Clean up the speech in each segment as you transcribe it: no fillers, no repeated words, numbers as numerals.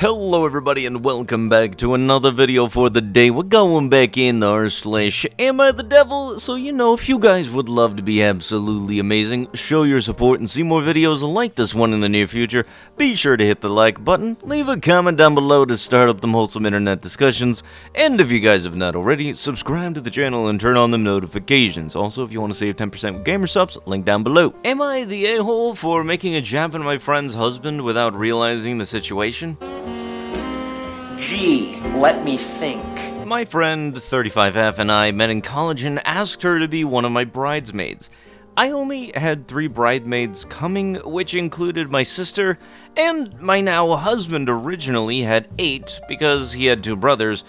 Hello everybody and welcome back to another video for the day. We're going back in r/AmITheDevil, so if you guys would love to be absolutely amazing, show your support and see more videos like this one in the near future, be sure to hit the like button, leave a comment down below to start up them wholesome internet discussions, and if you guys have not already, subscribe to the channel and turn on the notifications. Also, if you want to save 10% with gamer subs, link down below. Am I the a-hole for making a jab at my friend's husband without realizing the situation? Gee, let me think. My friend 35F and I met in college and asked her to be one of my bridesmaids. I only had 3 bridesmaids coming, which included my sister, and my now husband originally had 8 because he had 2 brothers,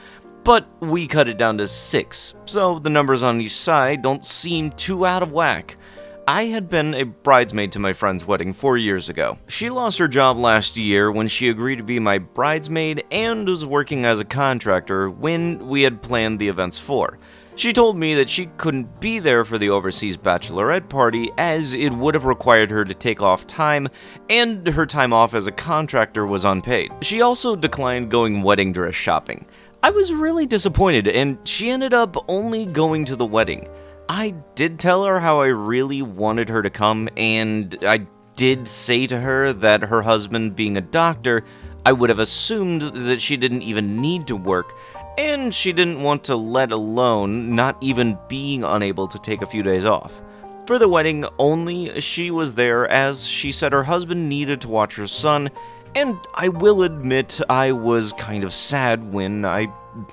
but we cut it down to 6, so the numbers on each side don't seem too out of whack. I had been a bridesmaid to my friend's wedding 4 years ago. She lost her job last year when she agreed to be my bridesmaid and was working as a contractor when we had planned the events for. She told me that she couldn't be there for the overseas bachelorette party as it would have required her to take off time, and her time off as a contractor was unpaid. She also declined going wedding dress shopping. I was really disappointed, and she ended up only going to the wedding. I did tell her how I really wanted her to come, and I did say to her that her husband being a doctor, I would have assumed that she didn't even need to work, and she didn't want to, let alone not even being unable to take a few days off. For the wedding only, she was there as she said her husband needed to watch her son, and I will admit I was kind of sad when I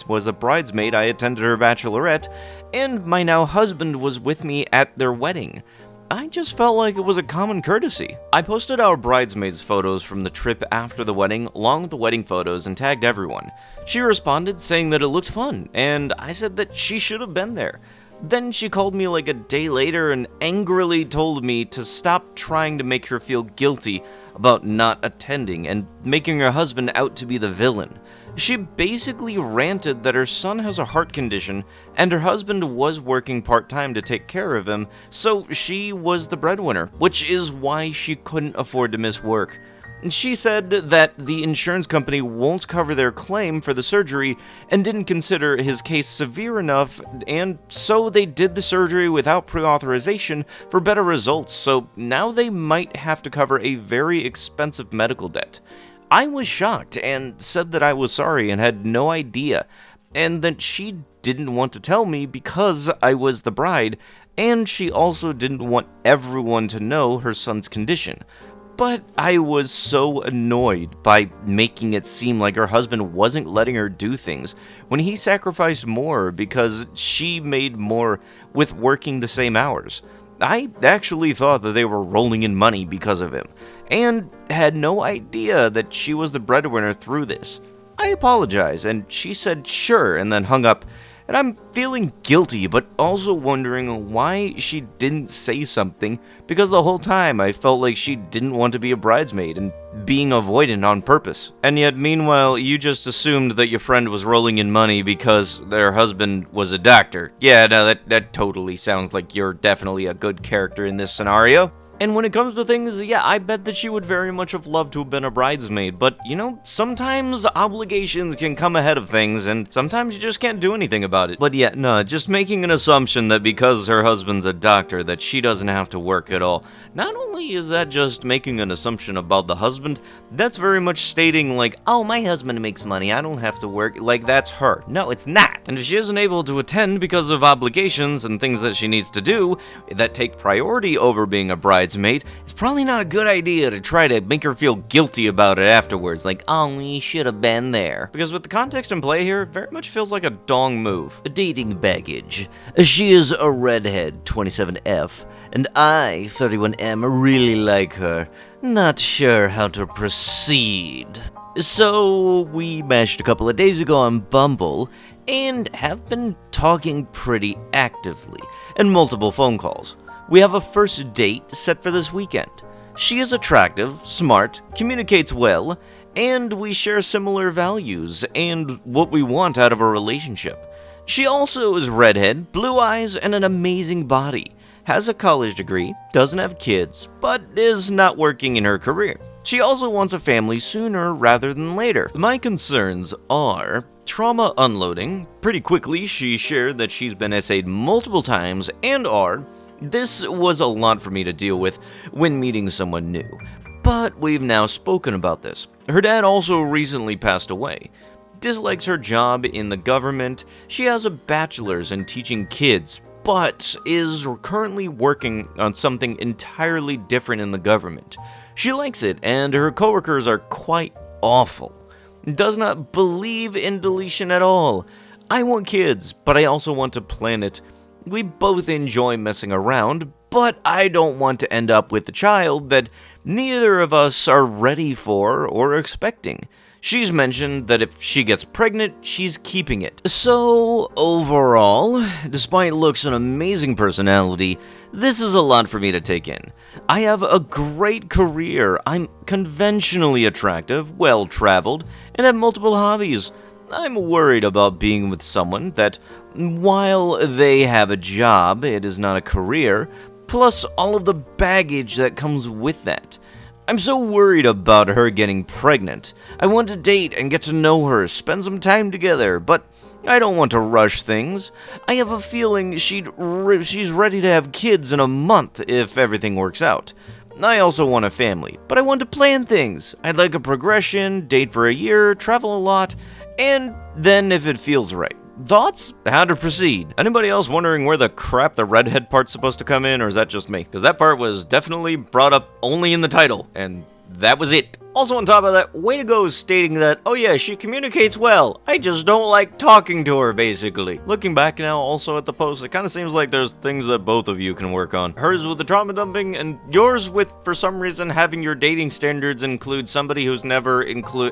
was a bridesmaid. I attended her bachelorette, and my now husband was with me at their wedding. I just felt like it was a common courtesy. I posted our bridesmaids photos from the trip after the wedding, along with the wedding photos, and tagged everyone. She responded saying that it looked fun, and I said that she should have been there. Then she called me like a day later and angrily told me to stop trying to make her feel guilty about not attending and making her husband out to be the villain. She basically ranted that her son has a heart condition and her husband was working part-time to take care of him, so she was the breadwinner, which is why she couldn't afford to miss work. She said that the insurance company won't cover their claim for the surgery and didn't consider his case severe enough, and so they did the surgery without pre-authorization for better results, so now they might have to cover a very expensive medical debt. I was shocked and said that I was sorry and had no idea, and that she didn't want to tell me because I was the bride, and she also didn't want everyone to know her son's condition. But I was so annoyed by making it seem like her husband wasn't letting her do things when he sacrificed more because she made more with working the same hours. I actually thought that they were rolling in money because of him, and had no idea that she was the breadwinner through this. I apologized, and she said sure, and then hung up, and I'm feeling guilty, but also wondering why she didn't say something, because the whole time I felt like she didn't want to be a bridesmaid and being avoidant on purpose. And yet, meanwhile, you just assumed that your friend was rolling in money because their husband was a doctor. Yeah, no, that totally sounds like you're definitely a good character in this scenario. And when it comes to things, yeah, I bet that she would very much have loved to have been a bridesmaid, but, sometimes obligations can come ahead of things, and sometimes you just can't do anything about it. But yeah, no, just making an assumption that because her husband's a doctor, that she doesn't have to work at all. Not only is that just making an assumption about the husband, that's very much stating like, oh, my husband makes money, I don't have to work, like that's her. No, it's not. And if she isn't able to attend because of obligations and things that she needs to do that take priority over being a bridesmaid, it's probably not a good idea to try to make her feel guilty about it afterwards, like, oh, we should have been there. Because with the context in play here, it very much feels like a dong move. Dating baggage. She is a redhead, 27F, and I, 31M, really like her. Not sure how to proceed. So, we matched a couple of days ago on Bumble, and have been talking pretty actively, and multiple phone calls. We have a first date set for this weekend. She is attractive, smart, communicates well, and we share similar values and what we want out of a relationship. She also is redhead, blue eyes, and an amazing body. Has a college degree, doesn't have kids, but is not working in her career. She also wants a family sooner rather than later. My concerns are trauma unloading. Pretty quickly, she shared that she's been essayed multiple times and this was a lot for me to deal with when meeting someone new. But we've now spoken about this. Her dad also recently passed away. Dislikes her job in the government. She has a bachelor's in teaching kids, but is currently working on something entirely different in the government. She likes it, and her coworkers are quite awful. Does not believe in deletion at all. I want kids, but I also want to plan it. We both enjoy messing around, but I don't want to end up with a child that neither of us are ready for or expecting. She's mentioned that if she gets pregnant, she's keeping it. So, overall, despite looks and amazing personality, this is a lot for me to take in. I have a great career, I'm conventionally attractive, well-traveled, and have multiple hobbies. I'm worried about being with someone that, while they have a job, it is not a career, plus all of the baggage that comes with that. I'm so worried about her getting pregnant. I want to date and get to know her, spend some time together, but I don't want to rush things. I have a feeling she's ready to have kids in a month if everything works out. I also want a family, but I want to plan things. I'd like a progression, date for a year, travel a lot, and then if it feels right. Thoughts? How to proceed? Anybody else wondering where the crap the redhead part's supposed to come in, or is that just me? Because that part was definitely brought up only in the title, and that was it. Also on top of that, way to go stating that, oh yeah, she communicates well, I just don't like talking to her, basically. Looking back now also at the post, it kind of seems like there's things that both of you can work on. Hers with the trauma dumping, and yours with, for some reason, having your dating standards include somebody who's never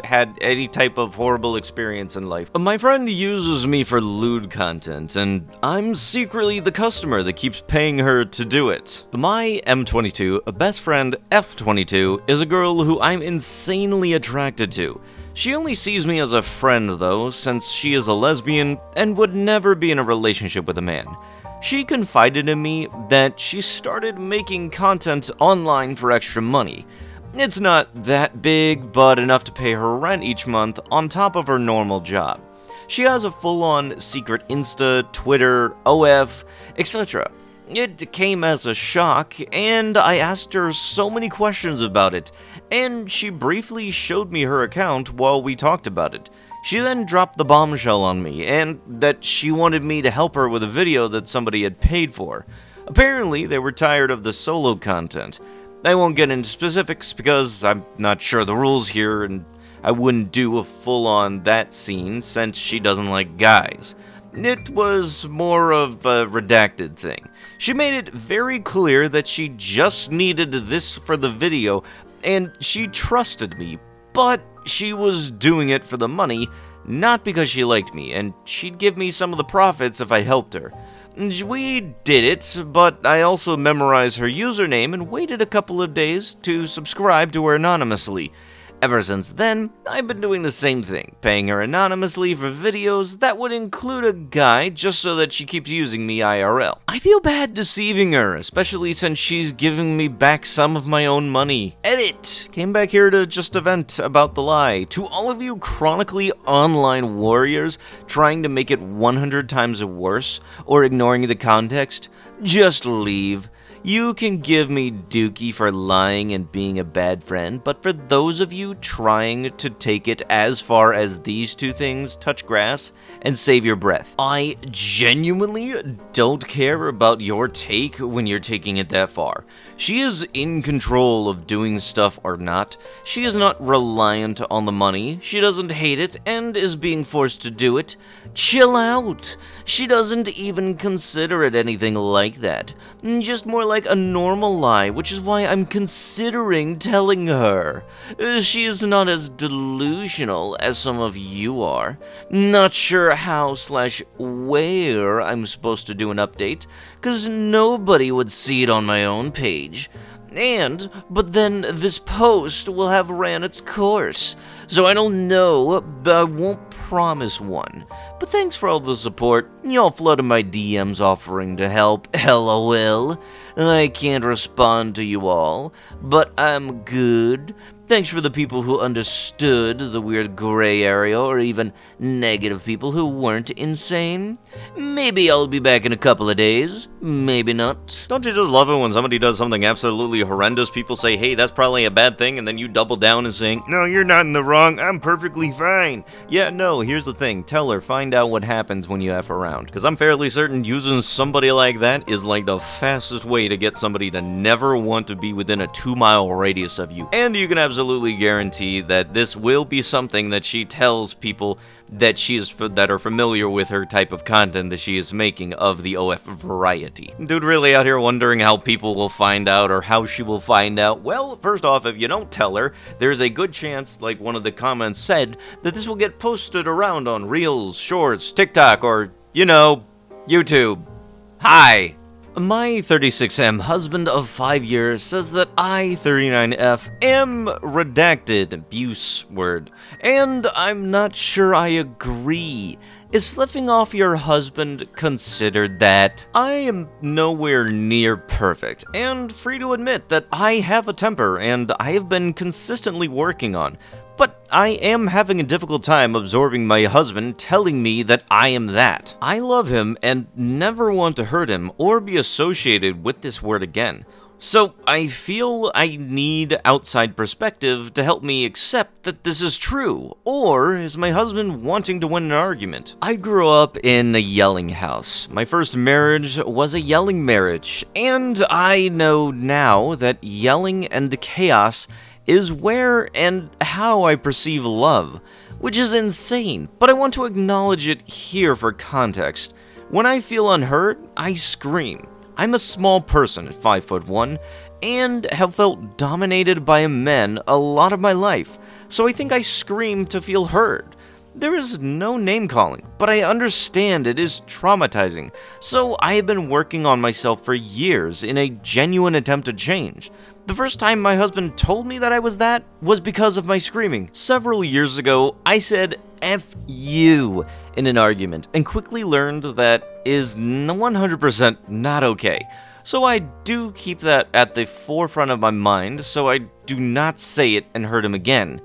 had any type of horrible experience in life. My friend uses me for lewd content, and I'm secretly the customer that keeps paying her to do it. My M22 best friend F22 is a girl who I'm insanely attracted to. She only sees me as a friend though, since she is a lesbian and would never be in a relationship with a man. She confided in me that she started making content online for extra money. It's not that big, but enough to pay her rent each month on top of her normal job. She has a full-on secret Insta, Twitter, OF, etc. It came as a shock, and I asked her so many questions about it, and she briefly showed me her account while we talked about it. She then dropped the bombshell on me, and that she wanted me to help her with a video that somebody had paid for. Apparently, they were tired of the solo content. I won't get into specifics because I'm not sure the rules here, and I wouldn't do a full-on that scene since she doesn't like guys. It was more of a redacted thing. She made it very clear that she just needed this for the video, and she trusted me, but she was doing it for the money, not because she liked me, and she'd give me some of the profits if I helped her. We did it, but I also memorized her username and waited a couple of days to subscribe to her anonymously. Ever since then, I've been doing the same thing, paying her anonymously for videos that would include a guy just so that she keeps using me IRL. I feel bad deceiving her, especially since she's giving me back some of my own money. Edit! Came back here to just vent about the lie. To all of you chronically online warriors trying to make it 100 times worse or ignoring the context, just leave. You can give me dookie for lying and being a bad friend, but for those of you trying to take it as far as these two things, touch grass and save your breath, I genuinely don't care about your take when you're taking it that far. She is in control of doing stuff or not. She is not reliant on the money. She doesn't hate it and is being forced to do it. Chill out. She doesn't even consider it anything like that. Just more like a normal lie, which is why I'm considering telling her. She is not as delusional as some of you are. Not sure how/where I'm supposed to do an update, cause nobody would see it on my own page. But then this post will have ran its course, so I don't know, but I won't promise one. But thanks for all the support. Y'all flooded my DMs offering to help, LOL. I can't respond to you all, but I'm good. Thanks for the people who understood the weird gray area, or even negative people who weren't insane. Maybe I'll be back in a couple of days, maybe not. Don't you just love it when somebody does something absolutely horrendous? People say, hey, that's probably a bad thing, and then you double down and saying, no, you're not in the wrong, I'm perfectly fine. Yeah, no, here's the thing, tell her, find out what happens when you F around. Because I'm fairly certain using somebody like that is like the fastest way to get somebody to never want to be within a 2-mile radius of you. And you can absolutely guarantee that this will be something that she tells people that that are familiar with her type of content that she is making of the OF variety. Dude really out here wondering how people will find out or how she will find out. Well, first off, if you don't tell her, there's a good chance, like one of the comments said, that this will get posted around on Reels, Shorts, TikTok, or, YouTube. Hi! My 36M husband of 5 years says that I, 39F, am redacted abuse word, and I'm not sure I agree. Is flipping off your husband considered that? I am nowhere near perfect, and free to admit that I have a temper, and I have been consistently working on. But I am having a difficult time absorbing my husband telling me that I am that. I love him and never want to hurt him or be associated with this word again. So I feel I need outside perspective to help me accept that this is true. Or is my husband wanting to win an argument? I grew up in a yelling house. My first marriage was a yelling marriage. And I know now that yelling and chaos is where and how I perceive love, which is insane, but I want to acknowledge it here for context. When I feel unheard, I scream. I'm a small person at 5'1", and have felt dominated by men a lot of my life, so I think I scream to feel heard. There is no name calling, but I understand it is traumatizing, so I have been working on myself for years in a genuine attempt to change. The first time my husband told me that I was that was because of my screaming. Several years ago, I said F you in an argument and quickly learned that is 100% not okay. So I do keep that at the forefront of my mind so I do not say it and hurt him again.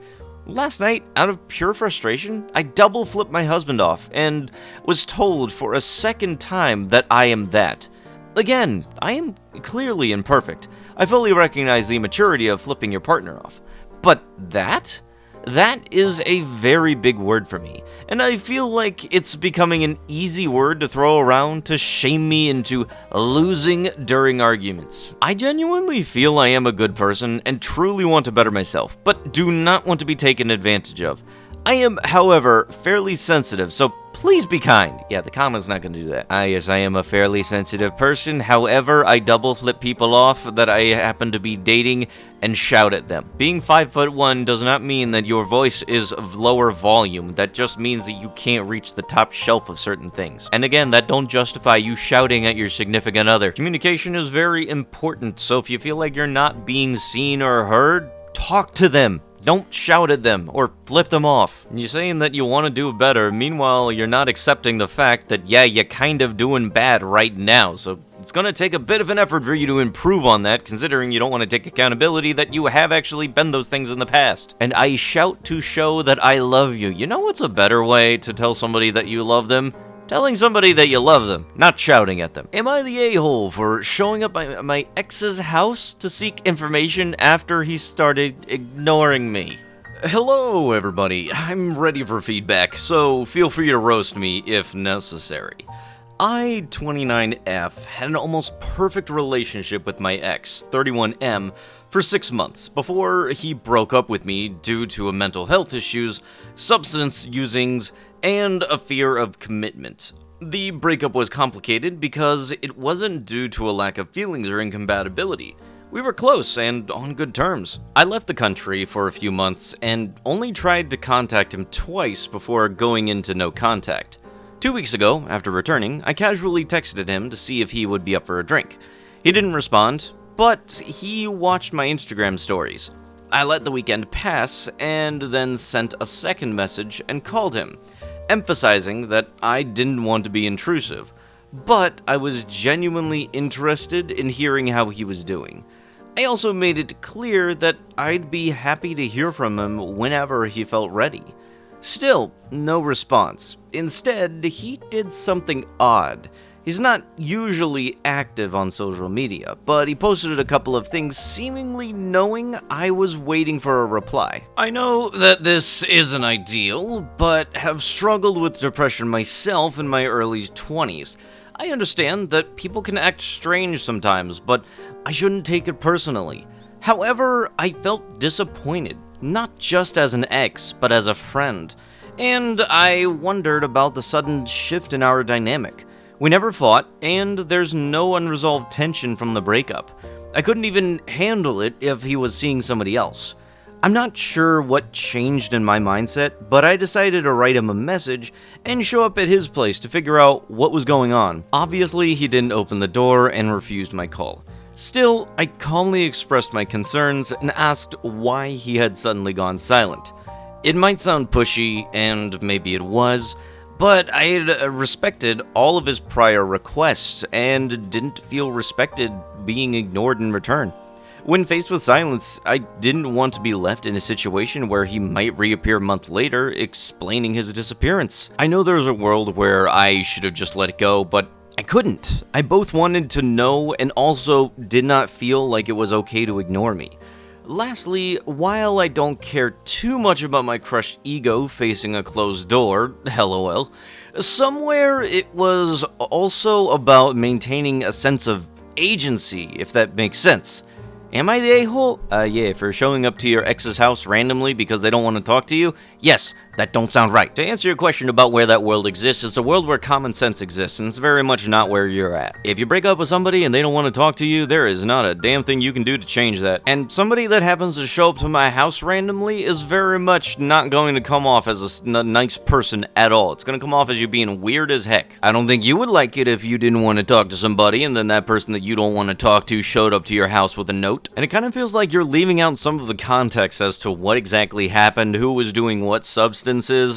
Last night, out of pure frustration, I double flipped my husband off and was told for a second time that I am that. Again, I am clearly imperfect. I fully recognize the immaturity of flipping your partner off. But that? That is a very big word for me, and I feel like it's becoming an easy word to throw around to shame me into losing during arguments. I genuinely feel I am a good person and truly want to better myself, but do not want to be taken advantage of. I am, however, fairly sensitive, so please be kind. Yeah, the comment's not going to do that. Yes, I am a fairly sensitive person. However, I double flip people off that I happen to be dating and shout at them. Being 5'1" does not mean that your voice is of lower volume. That just means that you can't reach the top shelf of certain things. And again, that don't justify you shouting at your significant other. Communication is very important, so if you feel like you're not being seen or heard, talk to them. Don't shout at them or flip them off. You're saying that you want to do better, meanwhile you're not accepting the fact that yeah, you're kind of doing bad right now, so it's going to take a bit of an effort for you to improve on that, considering you don't want to take accountability that you have actually been those things in the past. And I shout to show that I love you. You know what's a better way to tell somebody that you love them? Telling somebody that you love them, not shouting at them. Am I the a-hole for showing up at my ex's house to seek information after he started ignoring me? Hello, everybody. I'm ready for feedback, so feel free to roast me if necessary. I, 29F, had an almost perfect relationship with my ex, 31M, for 6 months before he broke up with me due to mental health issues, substance usings, and a fear of commitment. The breakup was complicated because it wasn't due to a lack of feelings or incompatibility. We were close and on good terms. I left the country for a few months and only tried to contact him twice before going into no contact. 2 weeks ago, after returning, I casually texted him to see if he would be up for a drink. He didn't respond, but he watched my Instagram stories. I let the weekend pass and then sent a second message and called him, emphasizing that I didn't want to be intrusive. but I was genuinely interested in hearing how he was doing. I also made it clear that I'd be happy to hear from him whenever he felt ready. Still, no response. Instead, he did something odd. He's not usually active on social media, but he posted a couple of things seemingly knowing I was waiting for a reply. I know that this isn't ideal, but have struggled with depression myself in my early 20s. I understand that people can act strange sometimes, but I shouldn't take it personally. However, I felt disappointed, not just as an ex, but as a friend. And I wondered about the sudden shift in our dynamic. We never fought, and there's no unresolved tension from the breakup. I couldn't even handle it if he was seeing somebody else. I'm not sure what changed in my mindset, but I decided to write him a message and show up at his place to figure out what was going on. Obviously, he didn't open the door and refused my call. Still, I calmly expressed my concerns and asked why he had suddenly gone silent. It might sound pushy, and maybe it was, but I had respected all of his prior requests and didn't feel respected being ignored in return. When faced with silence, I didn't want to be left in a situation where he might reappear a month later explaining his disappearance. I know there's a world where I should have just let it go, but I couldn't. I both wanted to know and also did not feel like it was okay to ignore me. Lastly, while I don't care too much about my crushed ego facing a closed door, lol, somewhere it was also about maintaining a sense of agency, if that makes sense. Am I the a-hole? Yeah, for showing up to your ex's house randomly because they don't want to talk to you? Yes, that don't sound right. To answer your question about where that world exists, it's a world where common sense exists, and it's very much not where you're at. If you break up with somebody and they don't want to talk to you, there is not a damn thing you can do to change that. And somebody that happens to show up to my house randomly is very much not going to come off as a nice person at all. It's going to come off as you being weird as heck. I don't think you would like it if you didn't want to talk to somebody and then that person that you don't want to talk to showed up to your house with a note. And it kind of feels like you're leaving out some of the context as to what exactly happened, who was doing what substances,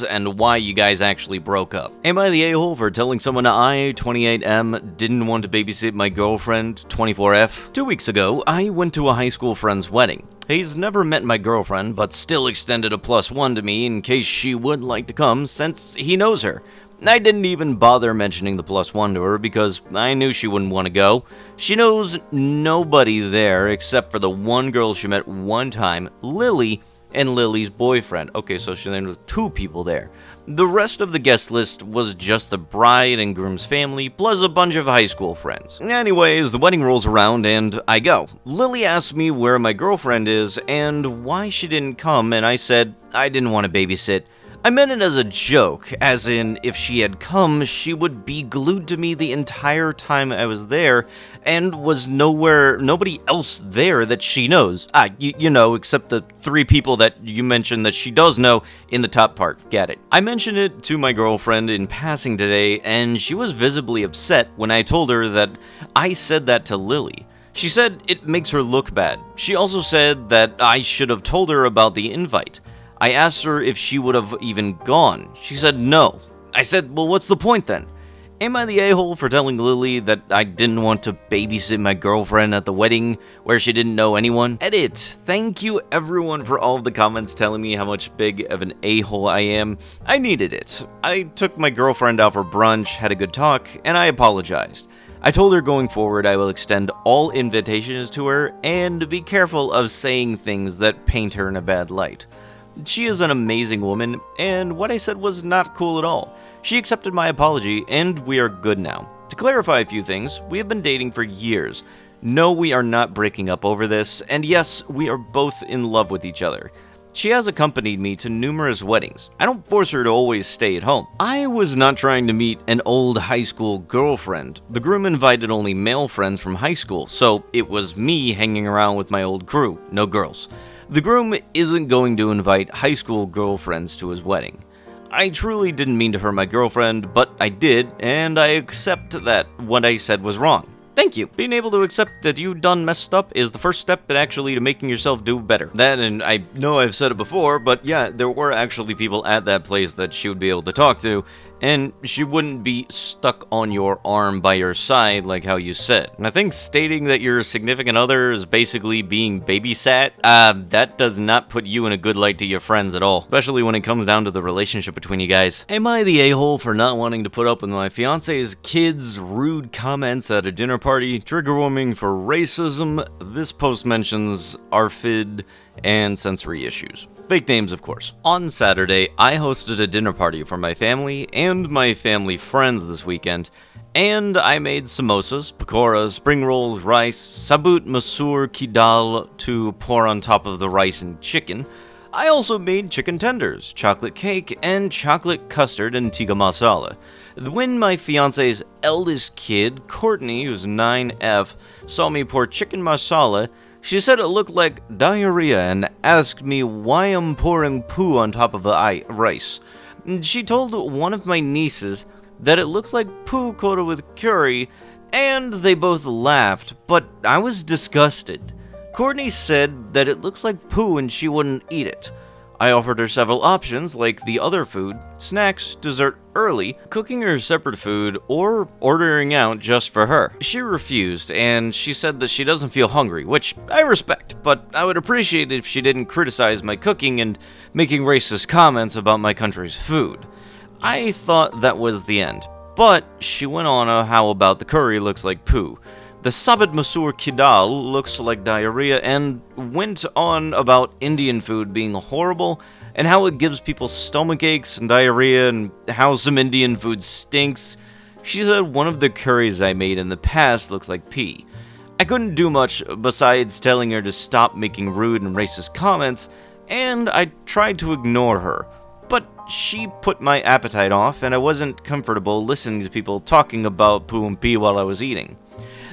and why you guys actually broke up. Am I the a-hole for telling someone I, 28M, didn't want to babysit my girlfriend, 24F? 2 weeks ago, I went to a high school friend's wedding. He's never met my girlfriend, but still extended a +1 to me in case she would like to come since he knows her. I didn't even bother mentioning the +1 to her because I knew she wouldn't want to go. She knows nobody there except for the one girl she met one time, Lily, and Lily's boyfriend. Okay, so there were 2 people there. The rest of the guest list was just the bride and groom's family, plus a bunch of high school friends. Anyways, the wedding rolls around and I go. Lily asks me where my girlfriend is and why she didn't come, and I said I didn't want to babysit. I meant it as a joke, as in, if she had come, she would be glued to me the entire time I was there, and was nobody else there that she knows. You know, except the 3 people that you mentioned that she does know in the top part, get it. I mentioned it to my girlfriend in passing today, and she was visibly upset when I told her that I said that to Lily. She said it makes her look bad. She also said that I should have told her about the invite. I asked her if she would have even gone. She said no. I said, well, what's the point then? Am I the a-hole for telling Lily that I didn't want to babysit my girlfriend at the wedding where she didn't know anyone? Edit. Thank you everyone for all of the comments telling me how much big of an a-hole I am. I needed it. I took my girlfriend out for brunch, had a good talk, and I apologized. I told her going forward I will extend all invitations to her and be careful of saying things that paint her in a bad light. She is an amazing woman, and what I said was not cool at all. She accepted my apology, and we are good now. To clarify a few things, we have been dating for years. No, we are not breaking up over this, and yes, we are both in love with each other. She has accompanied me to numerous weddings. I don't force her to always stay at home. I was not trying to meet an old high school girlfriend. The groom invited only male friends from high school, so it was me hanging around with my old crew, no girls. The groom isn't going to invite high school girlfriends to his wedding. I truly didn't mean to hurt my girlfriend, but I did, and I accept that what I said was wrong. Thank you. Being able to accept that you done messed up is the first step in actually to making yourself do better. That, and I know I've said it before, but yeah, there were actually people at that place that she would be able to talk to, and she wouldn't be stuck on your arm by your side like how you said. And I think stating that your significant other is basically being babysat, that does not put you in a good light to your friends at all, especially when it comes down to the relationship between you guys. Am I the a-hole for not wanting to put up with my fiance's kids' rude comments at a dinner party, trigger warning for racism? This post mentions ARFID and sensory issues. Fake names, of course. On Saturday, I hosted a dinner party for my family and my family friends this weekend, and I made samosas, pakoras, spring rolls, rice, sabut masoor ki dal to pour on top of the rice and chicken. I also made chicken tenders, chocolate cake, and chocolate custard and tikka masala. When my fiance's eldest kid, Courtney, who's 9F, saw me pour chicken masala, she said it looked like diarrhea and asked me why I'm pouring poo on top of the rice. She told one of my nieces that it looked like poo coated with curry, and they both laughed, but I was disgusted. Courtney said that it looks like poo and she wouldn't eat it. I offered her several options like the other food, snacks, dessert early, cooking her separate food, or ordering out just for her. She refused, and she said that she doesn't feel hungry, which I respect, but I would appreciate it if she didn't criticize my cooking and making racist comments about my country's food. I thought that was the end, but she went on how about the curry looks like poo. The Sabat Masoor Kidal looks like diarrhea, and went on about Indian food being horrible and how it gives people stomach aches and diarrhea and how some Indian food stinks. She said one of the curries I made in the past looks like pee. I couldn't do much besides telling her to stop making rude and racist comments, and I tried to ignore her. But she put my appetite off, and I wasn't comfortable listening to people talking about poo and pee while I was eating.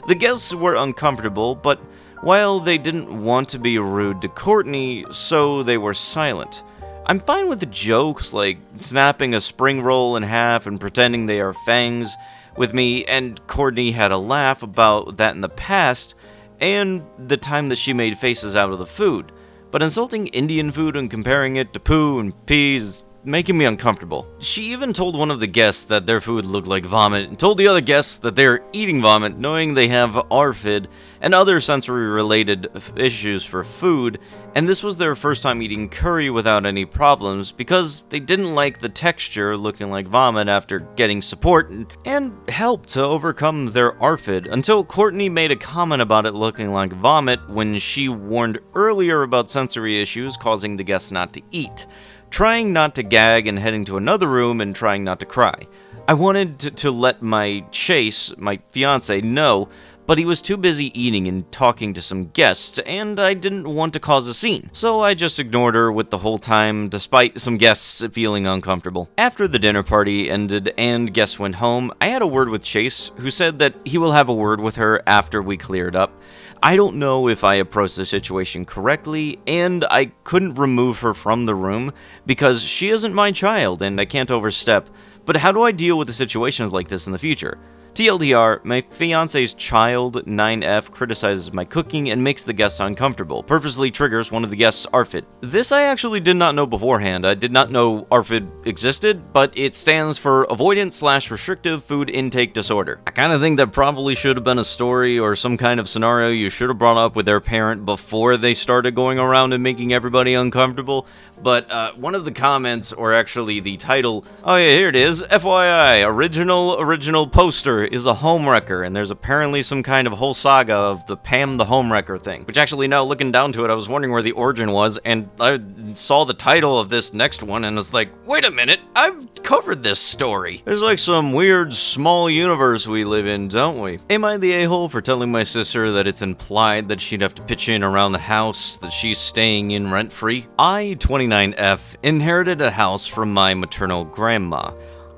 The guests were uncomfortable, but while they didn't want to be rude to Courtney, so they were silent. I'm fine with the jokes like snapping a spring roll in half and pretending they are fangs with me, and Courtney had a laugh about that in the past, and the time that she made faces out of the food. But insulting Indian food and comparing it to poo and peas making me uncomfortable. She even told one of the guests that their food looked like vomit, and told the other guests that they're eating vomit, knowing they have ARFID and other sensory-related issues for food, and this was their first time eating curry without any problems, because they didn't like the texture looking like vomit after getting support and help to overcome their ARFID, until Courtney made a comment about it looking like vomit when she warned earlier about sensory issues causing the guests not to eat. Trying not to gag and heading to another room and trying not to cry. I wanted to let my fiance, know, but he was too busy eating and talking to some guests, and I didn't want to cause a scene. So I just ignored her with the whole time, despite some guests feeling uncomfortable. After the dinner party ended and guests went home, I had a word with Chase, who said that he will have a word with her after we cleared up. I don't know if I approached the situation correctly, and I couldn't remove her from the room because she isn't my child and I can't overstep. But how do I deal with the situations like this in the future? TLDR, my fiance's child, 9F, criticizes my cooking and makes the guests uncomfortable, purposely triggers one of the guests' ARFID. This I actually did not know beforehand. I did not know ARFID existed, but it stands for Avoidant/Restrictive Food Intake Disorder. I kind of think that probably should have been a story or some kind of scenario you should have brought up with their parent before they started going around and making everybody uncomfortable. But one of the comments, or actually the title, oh yeah, here it is, FYI, original poster is a homewrecker, and there's apparently some kind of whole saga of the Pam the homewrecker thing, which actually now looking down to it, I was wondering where the origin was, and I saw the title of this next one and was like, wait a minute, I've covered this story. There's like some weird small universe we live in, don't we? Am I the a-hole for telling my sister that it's implied that she'd have to pitch in around the house that she's staying in rent-free? I, 29F, inherited a house from my maternal grandma.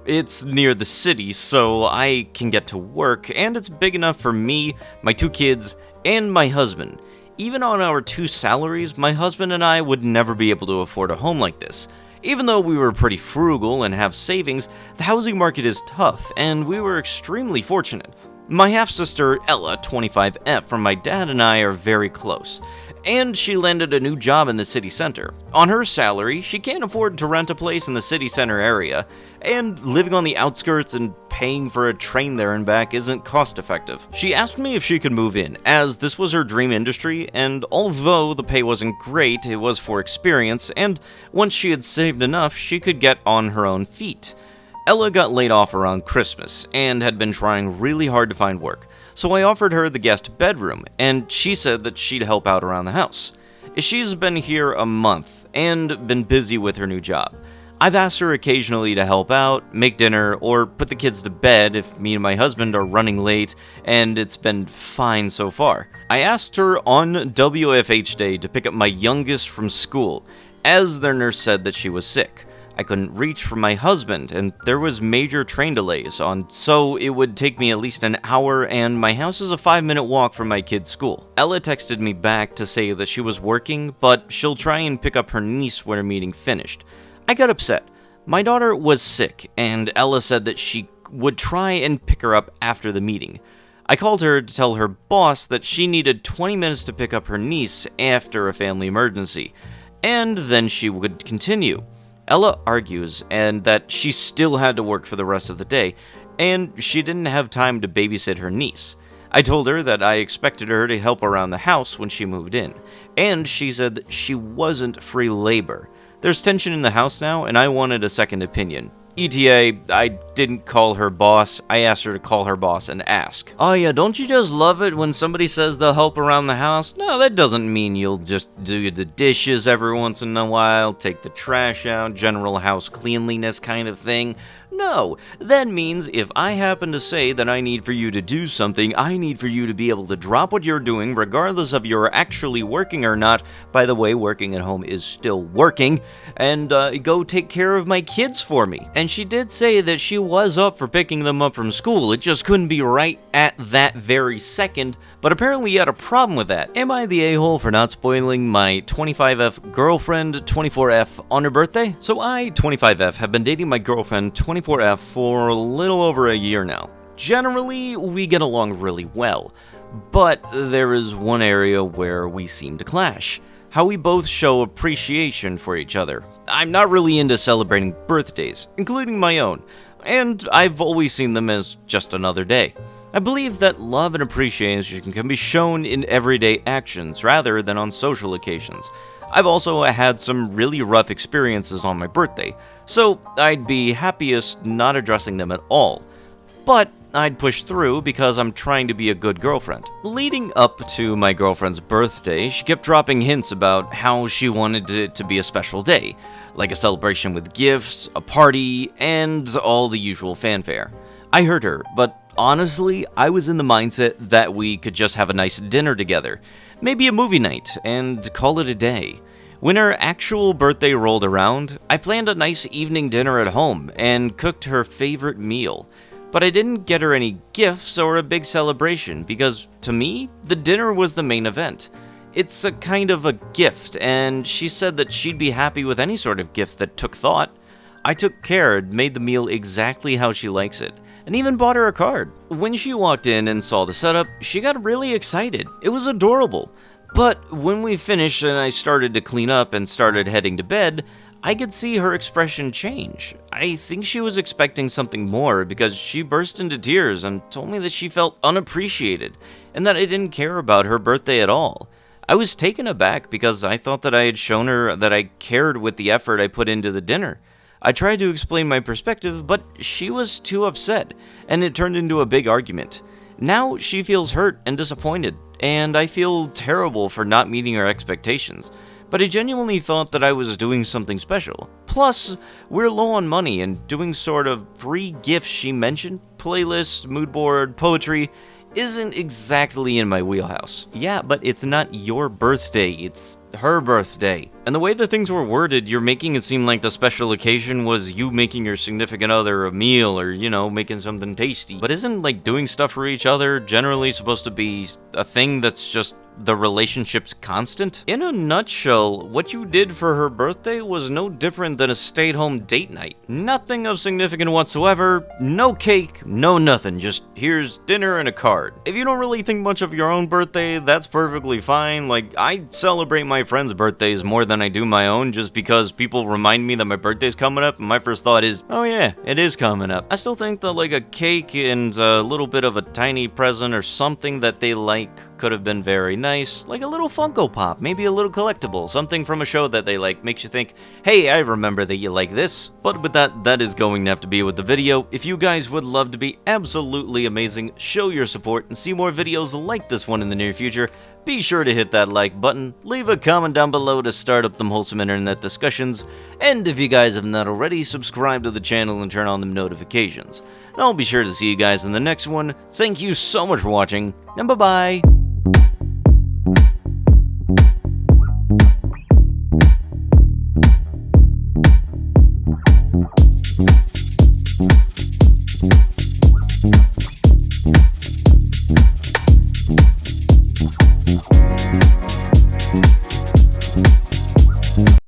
It's near the city, so I can get to work, and it's big enough for me, my 2 kids, and my husband. Even on our 2 salaries, my husband and I would never be able to afford a home like this. Even though we were pretty frugal and have savings, the housing market is tough, and we were extremely fortunate. My half-sister, Ella, 25F, from my dad and I are very close. and she landed a new job in the city center. On her salary, she can't afford to rent a place in the city center area, and living on the outskirts and paying for a train there and back isn't cost effective. She asked me if she could move in, as this was her dream industry, and although the pay wasn't great, it was for experience, and once she had saved enough, she could get on her own feet. Ella got laid off around Christmas, and had been trying really hard to find work, so I offered her the guest bedroom, and she said that she'd help out around the house. She's been here a month, and been busy with her new job. I've asked her occasionally to help out, make dinner, or put the kids to bed if me and my husband are running late, and it's been fine so far. I asked her on WFH Day to pick up my youngest from school, as their nurse said that she was sick. I couldn't reach for my husband, and there was major train delays so it would take me at least an hour, and my house is a 5-minute walk from my kid's school. Ella texted me back to say that she was working, but she'll try and pick up her niece when her meeting finished. I got upset. My daughter was sick, and Ella said that she would try and pick her up after the meeting. I called her to tell her boss that she needed 20 minutes to pick up her niece after a family emergency, and then she would continue. Ella argues and that she still had to work for the rest of the day, and she didn't have time to babysit her niece. I told her that I expected her to help around the house when she moved in, and she said that she wasn't free labor. There's tension in the house now, and I wanted a second opinion. ETA, I didn't call her boss. I asked her to call her boss and ask. Oh yeah, don't you just love it when somebody says they'll help around the house? No, that doesn't mean you'll just do the dishes every once in a while, take the trash out, general house cleanliness kind of thing. No, that means if I happen to say that I need for you to do something, I need for you to be able to drop what you're doing regardless of you're actually working or not. By the way, working at home is still working, and go take care of my kids for me. And she did say that she was up for picking them up from school, it just couldn't be right at that very second, but apparently you had a problem with that. Am I the a-hole for not spoiling my 25F girlfriend 24F on her birthday? So I, 25F, have been dating my girlfriend 24F for a little over a year now. Generally, we get along really well, but there is one area where we seem to clash. How we both show appreciation for each other. I'm not really into celebrating birthdays, including my own, and I've always seen them as just another day. I believe that love and appreciation can be shown in everyday actions rather than on social occasions. I've also had some really rough experiences on my birthday, so I'd be happiest not addressing them at all. But I'd push through because I'm trying to be a good girlfriend. Leading up to my girlfriend's birthday, she kept dropping hints about how she wanted it to be a special day, like a celebration with gifts, a party, and all the usual fanfare. I heard her, but honestly, I was in the mindset that we could just have a nice dinner together, maybe a movie night, and call it a day. When her actual birthday rolled around, I planned a nice evening dinner at home and cooked her favorite meal. But I didn't get her any gifts or a big celebration because, to me, the dinner was the main event. It's a kind of a gift, and she said that she'd be happy with any sort of gift that took thought. I took care and made the meal exactly how she likes it, and even bought her a card. When she walked in and saw the setup, she got really excited. It was adorable. But when we finished and I started to clean up and started heading to bed, I could see her expression change. I think she was expecting something more because she burst into tears and told me that she felt unappreciated and that I didn't care about her birthday at all. I was taken aback because I thought that I had shown her that I cared with the effort I put into the dinner. I tried to explain my perspective, but she was too upset, and it turned into a big argument. Now she feels hurt and disappointed, and I feel terrible for not meeting her expectations. But I genuinely thought that I was doing something special. Plus, we're low on money, and doing sort of free gifts she mentioned, playlists, mood board, poetry, isn't exactly in my wheelhouse. Yeah, but it's not your birthday, it's her birthday. And the way that things were worded, you're making it seem like the special occasion was you making your significant other a meal or, making something tasty. But isn't, doing stuff for each other generally supposed to be a thing that's just the relationship's constant. In a nutshell, what you did for her birthday was no different than a stay-at-home date night. Nothing of significance whatsoever, no cake, no nothing, just here's dinner and a card. If you don't really think much of your own birthday, that's perfectly fine. Like, I celebrate my friends' birthdays more than I do my own just because people remind me that my birthday's coming up, and my first thought is, oh yeah, it is coming up. I still think that like a cake and a little bit of a tiny present or something that they like could have been very nice, like a little Funko Pop, maybe a little collectible, something from a show that they like, makes you think, hey, I remember that you like this. But with that is going to have to be with the video. If you guys would love to be absolutely amazing, show your support, and see more videos like this one in the near future, be sure to hit that like button, leave a comment down below to start up them wholesome internet discussions, and if you guys have not already, subscribe to the channel and turn on them notifications. And I'll be sure to see you guys in the next one. Thank you so much for watching, and bye-bye!